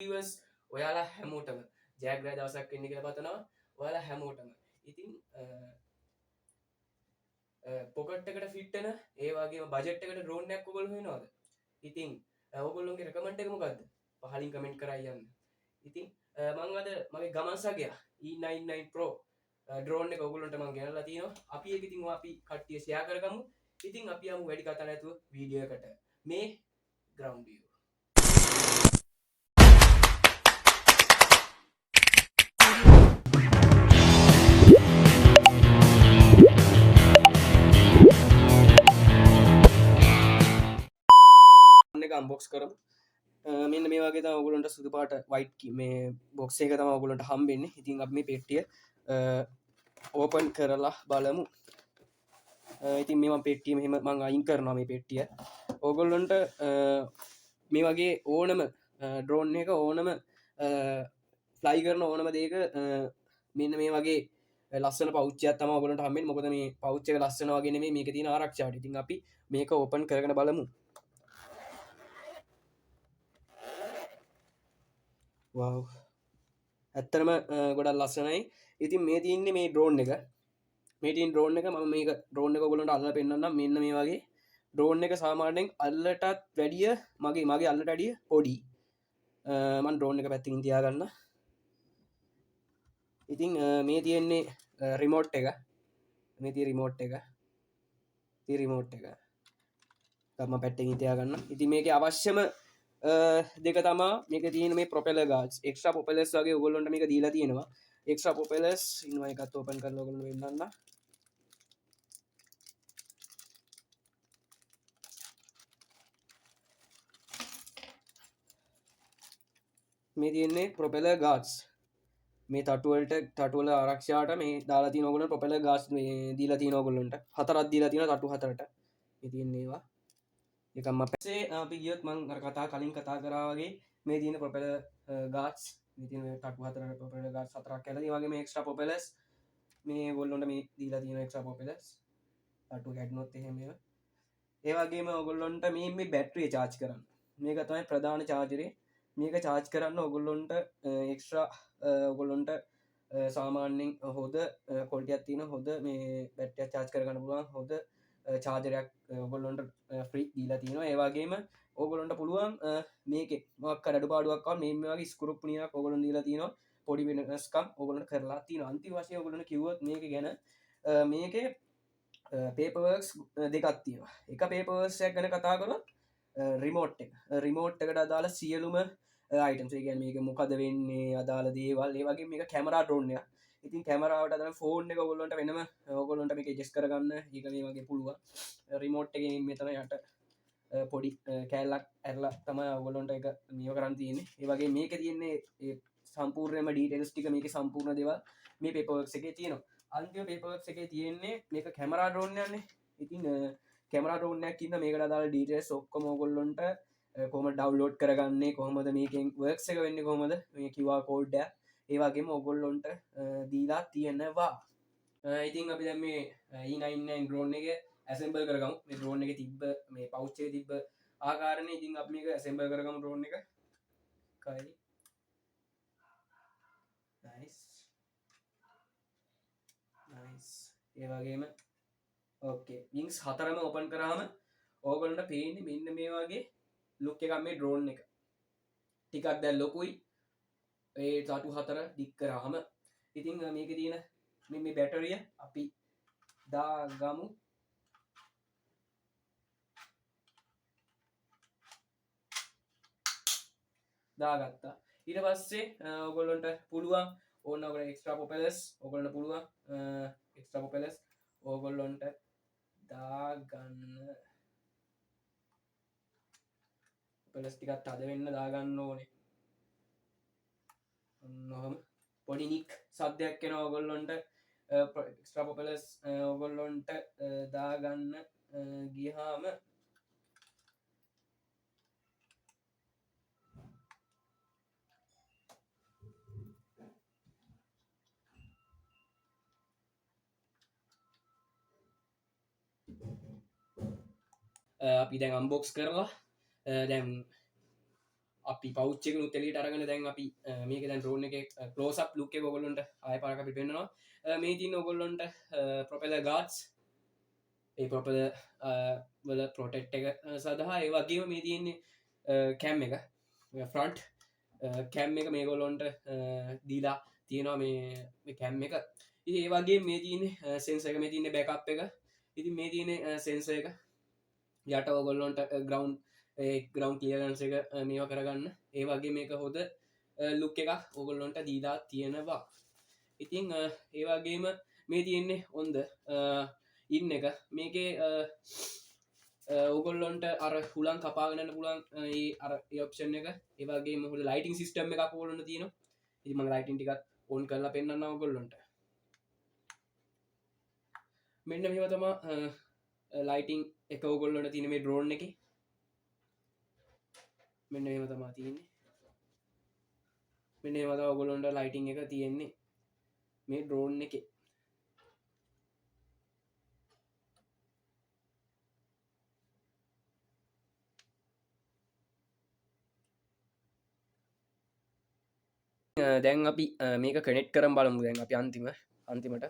viewers ඔයාලා හැමෝටම ජයග්‍රහ දවසක් වෙන්න කියලා පතනවා ඔයාලා හැමෝටම ඉතින් පොකට් එකට ෆිට වෙන ඒ වගේම බජට් එකට ඩ්‍රෝන් එකක් ඔයගොල්ලෝ හොයනවද ඉතින් ඔයගොල්ලෝගේ රෙකමන්ඩ් එක මොකද්ද පහලින් කමෙන්ට් කරා යන්න ඉතින් මම අද මගේ ගමන් සගයා E99 Pro ඩ්‍රෝන් එක ඔයගොල්ලන්ට මම ගෙනල්ලා තියෙනවා අපි ඒක ඉතින් අපි කට්ටිය ෂෙයා කරගමු ඉතින් අපි යමු වැඩි කතා නැතුව වීඩියෝ එකට මේ ග්‍රවුන්ඩ් view අන්බොක්ස් කරමු මෙන්න මේ වගේ තමයි ඔයගොල්ලන්ට සුදු පාට වයිට් මේ බොක්ස් එක තමයි ඔයගොල්ලන්ට හම්බෙන්නේ. ඉතින් අපි මේ පෙට්ටිය ඕපන් කරලා බලමු. ඉතින් මේ මම පෙට්ටිය මෙහෙම මම අයින් කරනවා මේ පෙට්ටිය. ඔයගොල්ලන්ට මේ වගේ ඕනම ඩ්‍රෝන් එක ඕනම ෆ්ලයි කරන ඕනම දෙයක මෙන්න මේ වගේ ලස්සන පෞච්චයක් තමයි ඔයගොල්ලන්ට හම්බෙන්නේ. මොකද මේ පෞච් එක ලස්සන වගේ නෙමෙයි මේකේ තියෙන ආරක්ෂාවට. ඉතින් අපි මේක ඕපන් කරගෙන බලමු. වව් ඇත්තරම ගොඩක් ලස්සනයි ඉතින් මේ තියන්නේ මේ ඩ්‍රෝන් එක මේටින් ඩ්‍රෝන් එක ම මේක ඩ්‍රෝන් එක ගොලට අල්ල පෙන්න්නම් මෙන්න මේ වගේ ඩ්‍රෝන් එක සාමාන්‍යෙන් අල්ලටත් වැඩිය මගේ අල්ලට අඩිය පොඩි මන් ඩ්‍රෝන් එක පැත්තිින් තියාගන්න ඉතින් මේ තියෙන්නේ රිමෝට් එක මේ තිය රිමෝට් එක රිමෝට් එක තම පැට්ටෙන් තියාගන්න ඉති මේක අවශ්‍යම දෙක තමා මේක තියන මේ ප්‍රොපෙල ගාස් එක්ෂ පොපලස් වගේ ඔගොල්ලොන්ට මේක දීලා තියෙනවා එක්ෂ පොපෙලස් ඉන්වා එකත් ඕපන් කර ලොගල වෙන්නන්න මේ තියන්නේ ප්‍රොපෙල ගාස් මේ තටුවලට තටුවල ආරක්ෂාට මේ දාලාති නොගල ප්‍රොපෙල ගාස් දීලති නොගොල්ලොන්ට හතරත් දීලා තින තටු හතරට ඉතින්නේවා එකම පැසේ අපි ගියොත් මං කතා කලින් කතා කරාවගේ මේ තියන ප්‍රොපෙල ගාස් ඉතින් තටු හතර ප්‍රොපෙල ගාස් සතරක් කැලති වගේ මේ එක්ස්ට්‍රා පොපෙලස් මේ ගොල්ලොන්ට මේ දීලා තින එක්ස්ට්‍රා පොපෙලස් තටු ගැඩ්නොත් එහෙම ඒවගේම ඔගොල්ලොන්ට මේ බැට්‍රිය චාච් කරන්න මේක තමයි ප්‍රධාන චාජරේ මේක චාච් කරන්න ඔගොල්ලොන්ට එක්ස්ට්‍රා ඔගොල්ලොන්ට සාමාන්‍යෙන් හොද කොල්ටියත් තින හොද මේ බැට්ටිය චාච් කරගන්න පුළුවන් හොද චාජරයක් ඔගොල්ලොන්ට ෆ්‍රී දීලා තිනවා ඒවාගේම ඕගොලොන්ට පුළුවන් මේක මක් අඩ පාඩුවක් මෙම වගේ ස්කරුප්නියක් ඔගොලොන් දීලා තිනවා පොඩි වෙනස්කම් ඔගොලට කරලා තින අන්ති වශය ඔගොලන කිවත් මේක ගැන මේක පේපවර්ක්ස් දෙකත් තියෙනවා එක පේපවර්සයක් ගැන කතා කරොත් රිමෝට් එක රිමෝට් එකට අදාලා සියලුම අයිටම්සේ ගැන මේක මොකද වෙන්නේ අදාල දේවල් ඒ වගේ මේක කැමරා ඩ්‍රෝන්ය ඉතින් කැමරාවට අද ෆෝන් එක ඔගොල්ලොන්ට වෙනම ඔගොල්ලොන්ට මේක ජෙස් කරගන්න ඒක මේ වගේ පුළුවන් රිමෝට් එක මෙතන යට පොඩි කෑල්ලක් ඇරලා තම ඔගොලොන්ට එක නියෝ කරන්න තියන්නේ ඒ වගේ මේක තියන්නේ සම්පූර්ණයම ඩීටෙල්ස් ටික මේක සම්පූර්ණ දේවල් මේ පේපර්ක්ස් එකේ තියෙනවා අන්තිම පේපර්ක්ස් එකේ තියෙන්නේ මේක කැමරා ඩ්‍රෝන් යන්නේ ඉතින් කැමරා ඩ්‍රෝන්යක් ඉන්න මේකට අදාළ ඩීටෙල්ස් ඔක්කොම ඔයගොල්ලොන්ට කොහොම ඩවුන්ලෝඩ් කරගන්නේ කොහොමද මේකෙන් වර්ක්ස් එක වෙන්නේ කොහොමද මේ QR කෝඩ් එක ඒ වගේම ඔයගොල්ලොන්ට දීලා තියෙනවා ඉතින් අපි දැන් මේ E99 ඩ්‍රෝන් එක ඇසෙම්බල් කරගමු මේ ඩ්‍රෝන් එක තිබ්බ මේ පවුච් එකේ තිබ්බ ආකාරනේ ඉතින් අපි මේක ඇසෙම්බල් කරගමු ඩ්‍රෝන් එක කයි නයිස් නයිස් ඒ වගේම ඕකේ විංස් හතරම ඕපන් කරාම ඕගොල්ලන්ට පේන්නේ මෙන්න මේ වගේ ලුක් එකක් මේ ඩ්‍රෝන් එක ටිකක් දැන් ලොකුයි ඒ තටු හතර දික් කරාම ඉතින් මේක තියෙන මේ බැටරිය අපි දාගමු දාගත්තා ඊට පස්සේ ඔයගොල්ලන්ට පුළුවන් ඕනකට එක්ස්ට්‍රා පොපෙලස් ඔයගොල්ලන්ට පුළුවන් එක්ස්ට්‍රා පොපෙලස් ඕගොල්ලොන්ට දාගන්න පෙලස් ටිකත් අද වෙන්න දාගන්න ඕනේ නොහම පොඩි නික් සද්‍යයක් කෙන ඔගොල්ලොන්ට එක්ස්ට්‍රා පොපෙලස් ඔගොල්ලොන්ට දාගන්න ගියහාම අපි දැන් අම්බොක්ස් කරලා දැන් අපි පෞච්චක නුත්තෙලට අරගෙන දැන් අපි මේක දැන් රෝන එක කලෝසක් ලුක්ක ගොල්ලොන්ට ආය පාරකපි පෙන්න්නවා මේ තින්න ඔගොල්ලොන්ට ප්‍රොපෙල ගාඩ්ස් ඒ ප්‍රොපල වල ප්‍රොටෙක්් එක සඳහා ඒ වගේම මේ තියෙන්නේ කැම් එක ෆ්‍රන්ට් කැම් එක මේ ගොල්ලොන්ට දීලා තියෙනවා මේ කැම් එක ඉති ඒවාගේ මේ තියන සෙන්ස එක මේ තියන්න බැකප් එක ඉති මේ තියෙන සෙන්ස එක යට ඔගොල්ලොන්ට ග්‍රවන්් ග්‍රවන්් ලියගන්ස එක මේවා කරගන්න ඒ වගේ මේක හොද ලුක් එකක් ඔගොල්ලොන්ට දීලා තියෙනවා ඉතිං ඒවාගේම මේ තියෙන්නේ ඔොන්ද ඉන්න එක මේකේ ඔගොල්ලොන්ට අර හුලන් කපාගන්න පුලන් අර යක්ෂණ එක ඒවාගේ මොහට ලයිටින් සිිටම් එක කොලන්න තියෙන ඉතිම ලයිටින් ටිකත් ඔන් කරලා පෙන්න්න ඔගොල්ලොන්ට මෙන්න මෙම තමා ලයිටිං එක ඔගොල්ලොට තින මේ ඩ්‍රෝන් එක මෙන්න එම තමා තියෙන්නේ මෙන්න එමත ඔගොලොන්ට ලයිටිං එක තියෙන්නේ මේ ඩ්‍රෝන් එක දැන් අපි මේක කනෙට් කරම් බලමු දැන් අපි අන්තිමට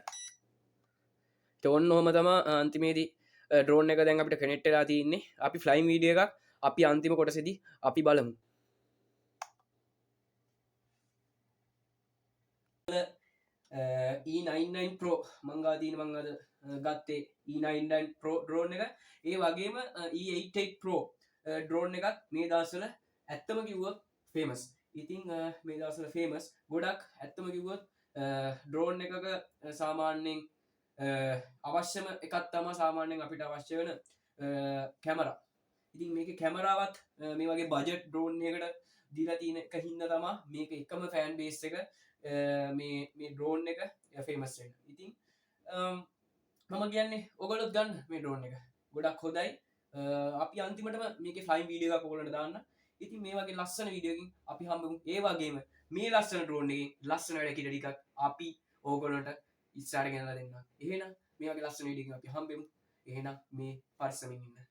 තොන්න හොම තම අන්තිමේදී ඩ්‍රෝන් එක දැන් අපිට කනෙට්ටලා තියන්නේ අපි ෆ්ලයිම් වීඩිය එකක් අපි අන්තිම කොටසෙදී අපි බලමු E99 Pro මංගාදීන මංගද ගත්තේ E99 Pro ඩ්‍රෝන් එක ඒ වගේම E88 Pro ඩ්‍රෝන් එකත් මේ දස්සල ඇත්තම කිව්වොත් ෆේමස් ඉතිං මේ දස්සල ෆේමස් ගොඩක් ඇත්තම කිව්වොත් ඩ්‍රෝන් එකක සාමාන්‍යෙන් අවශ්‍යම එකත් තම සාමාන්‍යෙන් අපිට අවශ්‍ය වන කැමර ඉතින් මේක කැමරාවත් මේ වගේ බජට් ඩ්‍රෝන් එකට දීලා තියන එක හින්න තමා මේක එකම ෆෑන් බේස් එක මේ ඩ්‍රෝන් එක ෆේමස් ඉතින් මම කියන්නේ ඔගොලොත් ගන්න මේ ඩ්‍රෝන් එක ගොඩක් හොදයි අපි අන්තිමටම මේක ෆයින් වීඩිය එක කොලට දාන්න ඉතින් මේ වගේ ලස්සන වීඩියෝකින් අපි හම්බමු ඒවාගේම මේ ලස්සන ඩ්‍රෝන්ගේ ලස්සන වැඩ කිට ටිකක් අපි ඕගොලොට ඉස්සාට ගැනලා දෙන්න එහෙනම් මේ වගේ ලස්සන වීඩියෝකින් අපි හම්බෙමු එහෙනම් මේ පරිස්සමින් ඉන්න